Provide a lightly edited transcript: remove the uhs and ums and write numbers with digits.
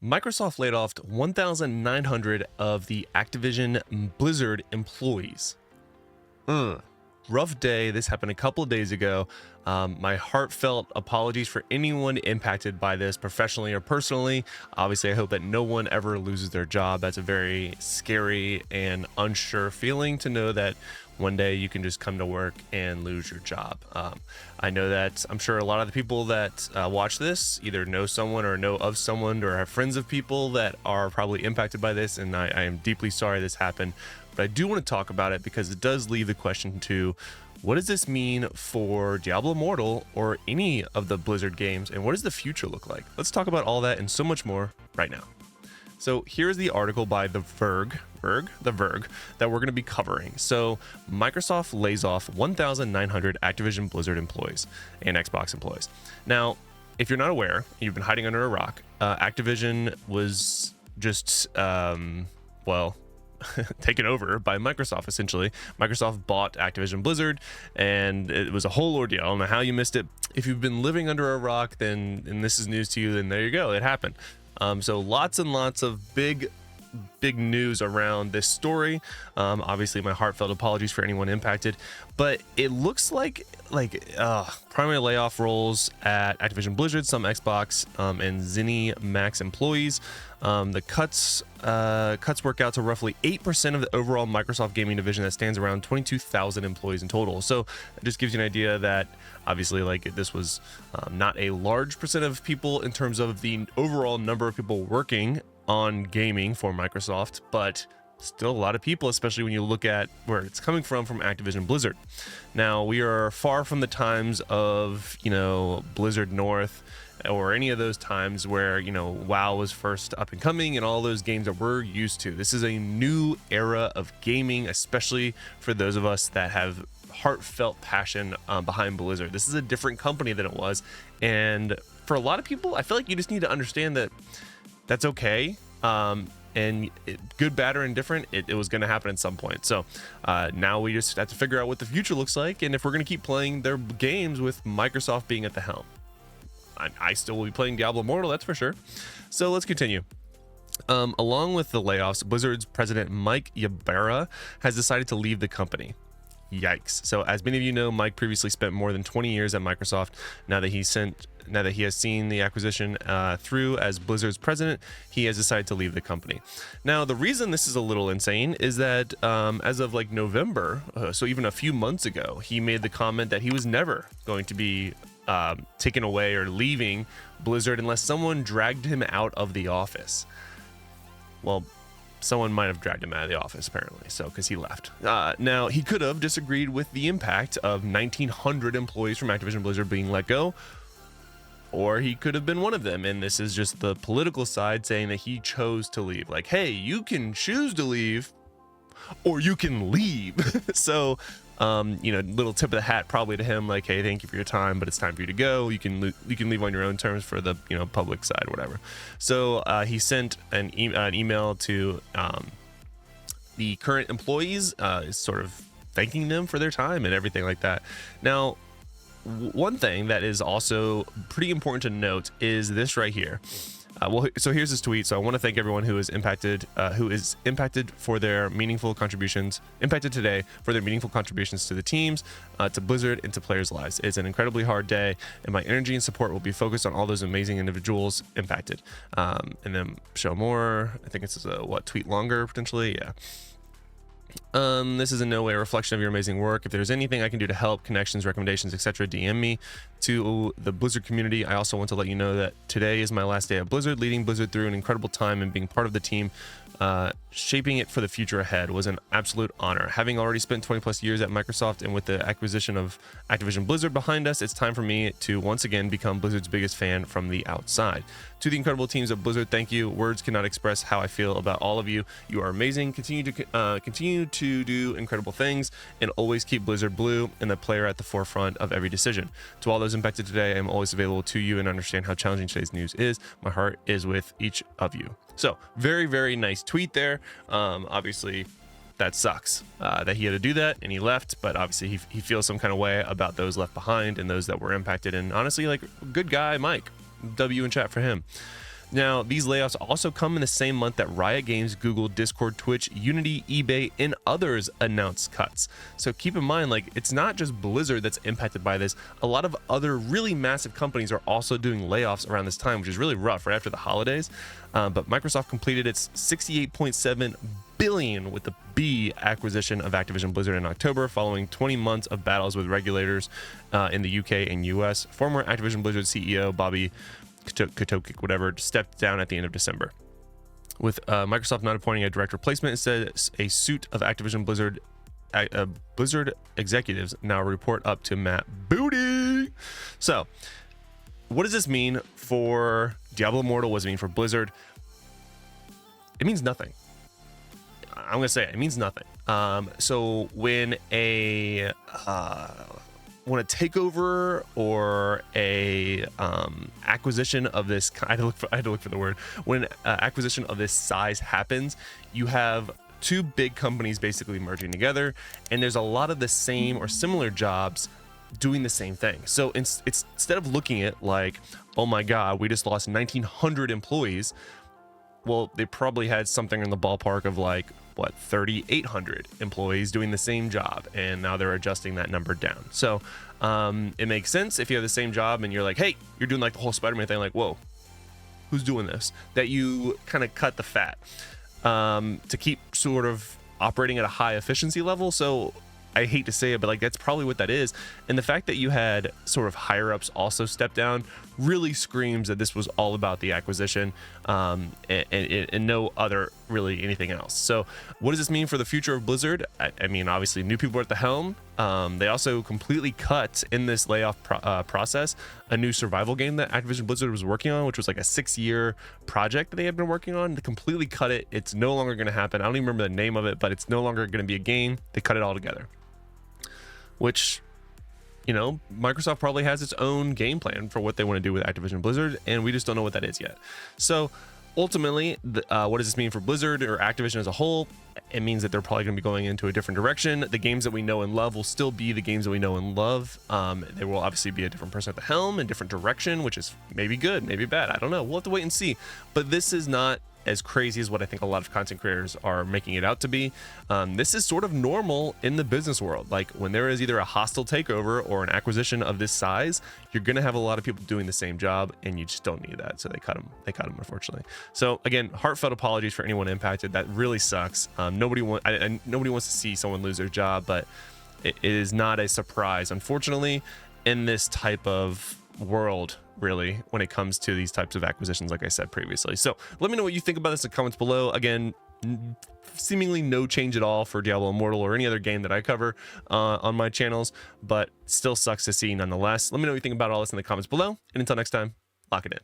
Microsoft laid off 1,900 of the Activision Blizzard employees. Rough day. This happened a couple of days ago. My heartfelt apologies for anyone impacted by this professionally or personally. Obviously, I hope that no one ever loses their job. That's a very scary and unsure feeling to know that one day you can just come to work and lose your job. I know that I'm sure a lot of the people that watch this either know someone or know of someone or have friends of people that are probably impacted by this, and I am deeply sorry this happened. But I do want to talk about it because it does leave the question to, what does this mean for Diablo Immortal or any of the Blizzard games, and what does the future look like? Let's talk about all that and so much more right now. So here's the article by The Verge, that we're going to be covering. So Microsoft lays off 1,900 Activision Blizzard employees and Xbox employees. Now, if you're not aware, you've been hiding under a rock. Activision was just, taken over by Microsoft, essentially. Microsoft bought Activision Blizzard, and it was a whole ordeal. I don't know how you missed it. If you've been living under a rock, then, and this is news to you, then there you go, it happened. So lots and lots of big news around this story. Obviously, my heartfelt apologies for anyone impacted, but it looks like primary layoff roles at Activision Blizzard, some Xbox and ZeniMax employees. The cuts work out to roughly 8% of the overall Microsoft gaming division that stands around 22,000 employees in total. So it just gives you an idea that obviously this was not a large percent of people in terms of the overall number of people working on gaming for Microsoft, but still a lot of people, especially when you look at where it's coming from Activision Blizzard. Now, we are far from the times of, Blizzard North or any of those times where, WoW was first up and coming and all those games that we're used to. This is a new era of gaming, especially for those of us that have heartfelt passion behind Blizzard. This is a different company than it was. And for a lot of people, I feel like you just need to understand that that's okay. And good, bad, or indifferent, it was going to happen at some point. So now we just have to figure out what the future looks like and if we're going to keep playing their games with Microsoft being at the helm. I still will be playing Diablo Immortal, that's for sure. So let's continue. Along with the layoffs, Blizzard's president Mike Ybarra has decided to leave the company. Yikes. So as many of you know, Mike previously spent more than 20 years at Microsoft. Now that he has seen the acquisition through as Blizzard's president, he has decided to leave the company. Now, the reason this is a little insane is that as of November, so even a few months ago, he made the comment that he was never going to be taken away or leaving Blizzard unless someone dragged him out of the office. Well, someone might have dragged him out of the office, apparently, so because he left. Now, he could have disagreed with the impact of 1,900 employees from Activision Blizzard being let go, or he could have been one of them, and this is just the political side saying that he chose to leave. Like, hey, you can choose to leave, or you can leave. So, little tip of the hat probably to him, like, hey, thank you for your time, but it's time for you to go. You can leave on your own terms for the public side, whatever. So he sent an email to the current employees, sort of thanking them for their time and everything like that. Now, one thing that is also pretty important to note is this right here. So here's his tweet. So I want to thank everyone who is impacted for their meaningful contributions, impacted today for their meaningful contributions to the teams, to Blizzard, and to players' lives. It's an incredibly hard day, and my energy and support will be focused on all those amazing individuals impacted. And then show more. I think it's tweet longer potentially. Yeah. This is in no way a reflection of your amazing work. If there's anything I can do to help, connections, recommendations, etc., DM me. To the Blizzard community, I also want to let you know that today is my last day at Blizzard. Leading Blizzard through an incredible time and being part of the team shaping it for the future ahead was an absolute honor. Having already spent 20 plus years at Microsoft and with the acquisition of Activision Blizzard behind us, it's time for me to once again become Blizzard's biggest fan from the outside. To the incredible teams of Blizzard, thank you. Words cannot express how I feel about all of you. You are amazing. Continue to do incredible things and always keep Blizzard blue and the player at the forefront of every decision. To all those impacted today, I am always available to you and understand how challenging today's news is. My heart is with each of you. So very, very nice tweet there. Obviously, that sucks that he had to do that and he left, but obviously he feels some kind of way about those left behind and those that were impacted. And honestly, like, good guy, Mike. W in chat for him. Now, these layoffs also come in the same month that Riot Games, Google, Discord, Twitch, Unity, eBay, and others announced cuts. So keep in mind, like, it's not just Blizzard that's impacted by this. A lot of other really massive companies are also doing layoffs around this time, which is really rough right after the holidays. But Microsoft completed its $68.7 billion with the B acquisition of Activision Blizzard in October, following 20 months of battles with regulators in the UK and US. Former Activision Blizzard CEO Bobby Kotick, whatever, stepped down at the end of December. With Microsoft not appointing a direct replacement, instead a suit of Activision Blizzard executives now report up to Matt Booty. So what does this mean for Diablo Immortal? What does it mean for Blizzard? It means nothing. I'm gonna say it means nothing. So when a takeover or a acquisition of this, I had to look for the word. When acquisition of this size happens, you have two big companies basically merging together, and there's a lot of the same or similar jobs doing the same thing. So it's instead of looking at like, oh my god, we just lost 1,900 employees, well, they probably had something in the ballpark of like, what, 3,800 employees doing the same job, and now they're adjusting that number down. So it makes sense if you have the same job and you're like, hey, you're doing like the whole Spider-Man thing, like, whoa, who's doing this? That you kind of cut the fat to keep sort of operating at a high efficiency level. So I hate to say it, but like that's probably what that is. And the fact that you had sort of higher ups also step down really screams that this was all about the acquisition and no other really anything else. So what does this mean for the future of Blizzard? I mean, obviously new people are at the helm. They also completely cut in this layoff process a new survival game that Activision Blizzard was working on, which was like a 6-year project that they had been working on. They completely cut it. It's no longer going to happen. I don't even remember the name of it, but it's no longer going to be a game. They cut it all together. Which, you know, Microsoft probably has its own game plan for what they want to do with Activision Blizzard, and we just don't know what that is yet. So ultimately, what does this mean for Blizzard or Activision as a whole? It means that they're probably going to be going into a different direction. The games that we know and love will still be the games that we know and love. There will obviously be a different person at the helm and different direction, which is maybe good, maybe bad. I don't know. We'll have to wait and see. But this is not as crazy as what I think a lot of content creators are making it out to be. This is sort of normal in the business world. Like when there is either a hostile takeover or an acquisition of this size, you're going to have a lot of people doing the same job, and you just don't need that. So they cut them, unfortunately. So again, heartfelt apologies for anyone impacted. That really sucks. Nobody wants to see someone lose their job, but it is not a surprise, unfortunately, in this type of world, really, when it comes to these types of acquisitions, like I said previously. So let me know what you think about this in the comments below. Again, seemingly no change at all for Diablo Immortal or any other game that I cover on my channels, but still sucks to see nonetheless. Let me know what you think about all this in the comments below, and until next time, lock it in.